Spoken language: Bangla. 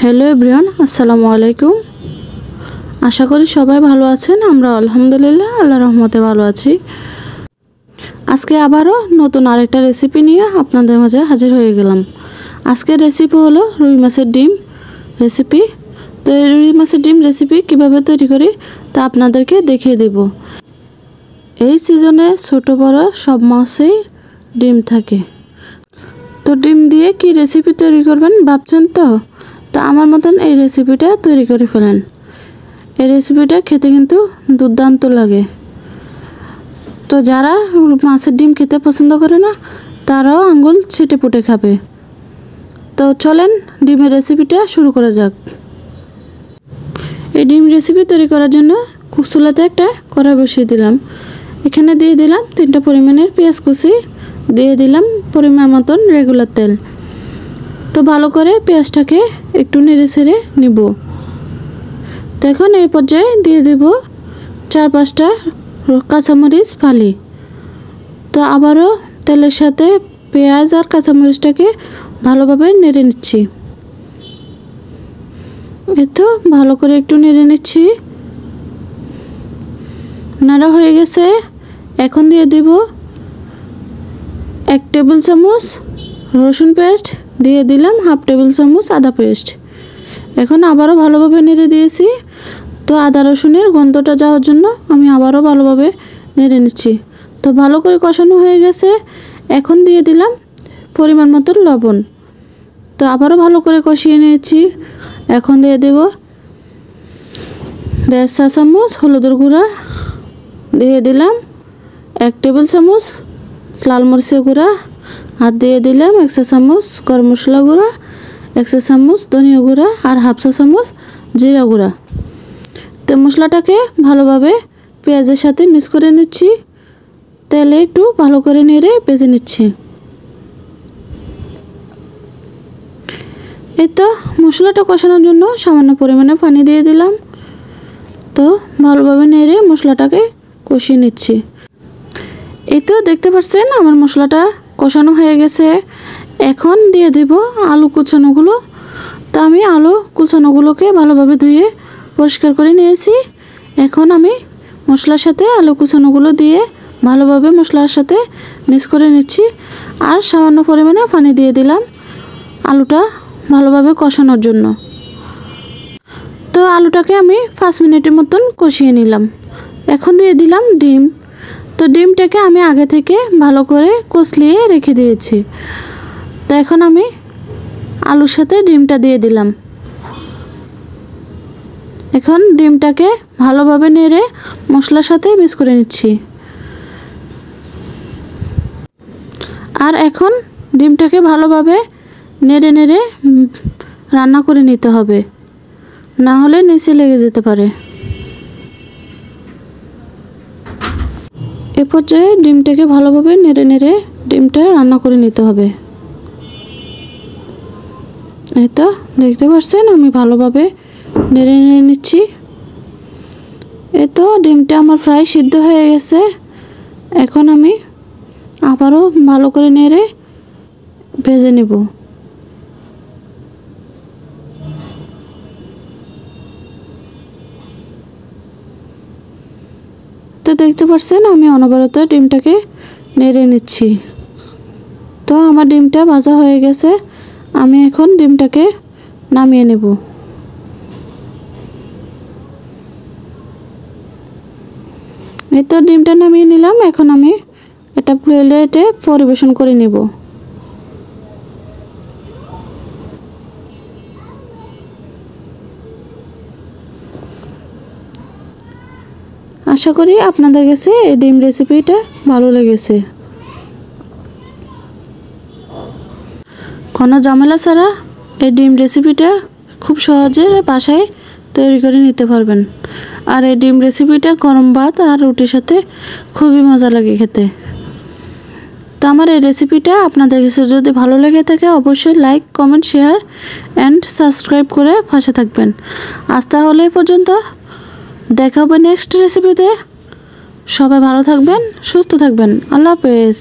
হ্যালো এভরিওয়ান, আসসালামু আলাইকুম। আশা করি সবাই ভালো আছেন। আমরা আলহামদুলিল্লাহ আল্লাহর রহমতে ভালো আছি। আজকে আবারও নতুন আরেকটা রেসিপি নিয়ে আপনাদের মাঝে হাজির হয়ে গেলাম। আজকের রেসিপি হলো রুই মাছের ডিম রেসিপি। তো এই রুই মাছের ডিম রেসিপি কিভাবে তৈরি করি তা আপনাদেরকে দেখিয়ে দেব। এই সিজনে ছোট বড় সব মাছেই ডিম থাকে। তো ডিম দিয়ে কি রেসিপি তৈরি করবেন ভাবছেন তো? তো আমার মতন এই রেসিপিটা তৈরি করে ফেলেন। এই রেসিপিটা খেতে কিন্তু দুর্দান্ত লাগে। তো যারা মাছের ডিম খেতে পছন্দ করে না তারাও আঙ্গুল ছিটে পুটে খাবে। তো চলেন ডিমের রেসিপিটা শুরু করা যাক। এই ডিম রেসিপি তৈরি করার জন্য চুলাতে একটা কড়াই বসিয়ে দিলাম। এখানে দিয়ে দিলাম 3টা পরিমাণের পেঁয়াজ কুচি, দিয়ে দিলাম পরিমাণ মতন রেগুলার তেল। তো ভালো করে পেঁয়াজটাকে একটু নেড়ে ছেড়ে নিব। তো এখন এই পর্যায়ে দিয়ে দেব 4-5টা কাঁচামরিচ ফালি। তো আবারও তেলের সাথে পেঁয়াজ আর কাঁচামরিচটাকে ভালোভাবে নেড়ে নিচ্ছি। এই তো ভালো করে একটু নেড়ে নিচ্ছি। নাড়া হয়ে গেছে। এখন দিয়ে দেব 1 টেবিল চামচ রসুন পেস্ট, দিয়ে দিলাম 1/2 টেবিল চামচ আদা পেস্ট। এখন আবারও ভালোভাবে নেড়ে দিয়েছি। তো আদা রসুনের গন্ধটা যাওয়ার জন্য আমি আবারও ভালোভাবে নেড়ে নিচ্ছি। তো ভালো করে কষানো হয়ে গেছে। এখন দিয়ে দিলাম পরিমাণ মতো লবণ। তো আবারও ভালো করে কষিয়ে নিয়েছি। এখন দিয়ে দেব 1.5 চা চামচ হলুদের গুঁড়া, দিয়ে দিলাম 1 টেবিল চামচ লাল মরিচের গুঁড়া, আর দিয়ে দিলাম 1 চা চামচ গরম মশলা গুঁড়া, 1 চা চামচ ধনিয়া গুঁড়া আর 1/2 চা চামচ জিরা গুঁড়া। তো মশলাটাকে ভালোভাবে পেঁয়াজের সাথে মিক্স করে নিচ্ছি। তেলে একটু ভালো করে নেড়ে ভেজে নিচ্ছি। এই তো মশলাটা কষানোর জন্য সামান্য পরিমাণে পানি দিয়ে দিলাম। তো ভালোভাবে নেড়ে মশলাটাকে কষিয়ে নিচ্ছি। এই তো দেখতে পাচ্ছেন আমার মশলাটা কষানো হয়ে গেছে। এখন দিয়ে দেব আলু কুচানোগুলো। তো আমি আলু কুচানোগুলোকে ভালোভাবে ধুয়ে পরিষ্কার করে নিয়েছি। এখন আমি মশলার সাথে আলু কুচানোগুলো দিয়ে ভালোভাবে মশলার সাথে মিক্স করে নিচ্ছি। আর সামান্য পরিমাণে পানি দিয়ে দিলাম আলুটা ভালোভাবে কষানোর জন্য। তো আলুটাকে আমি 5 মিনিটের মতন কষিয়ে নিলাম। এখন দিয়ে দিলাম ডিম। তো ডিমটাকে আমি আগে থেকে ভালো করে কষলিয়ে রেখে দিয়েছি। তো এখন আমি আলুর সাথে ডিমটা দিয়ে দিলাম। এখন ডিমটাকে ভালোভাবে নেড়ে মশলার সাথে মিক্স করে নিচ্ছি। আর এখন ডিমটাকে ভালোভাবে নেড়ে নেড়ে রান্না করে নিতে হবে, না হলে নিচে লেগে যেতে পারে। এ পর্যায়ে ডিমটাকে ভালোভাবে নেড়ে নেড়ে ডিমটা রান্না করে নিতে হবে। এই তো দেখতে পাচ্ছেন আমি ভালোভাবে নেড়ে নেড়ে নিচ্ছি। এই তো ডিমটা আমার প্রায় সিদ্ধ হয়ে গেছে। এখন আমি আবারও ভালো করে নেড়ে ভেজে নেব। তো দেখতে পাচ্ছেন আমি অনবরত ডিমটাকে নেড়ে নিচ্ছি। তো আমার ডিমটা ভাজা হয়ে গেছে। আমি এখন ডিমটাকে নামিয়ে নেব। এই তো ডিমটা নামিয়ে নিলাম। এখন আমি এটা প্লেটে পরিবেশন করে নেব। আশা করি আপনাদের কাছে এই ডিম রেসিপিটা ভালো লেগেছে। কোনো ঝামেলা ছাড়া এই ডিম রেসিপিটা খুব সহজে বাসায় তৈরি করে নিতে পারবেন। আর এই ডিম রেসিপিটা গরম ভাত আর রুটির সাথে খুবই মজা লাগে খেতে। তো আমার এই রেসিপিটা আপনাদের কাছে যদি ভালো লেগে থাকে অবশ্যই like, comment, share and subscribe করে পাশে থাকবেন। আজ তাহলে এই পর্যন্ত, দেখা হবে নেক্সট রেসিপিতে। সবাই ভালো থাকবেন, সুস্থ থাকবেন। আল্লাহ হাফেজ।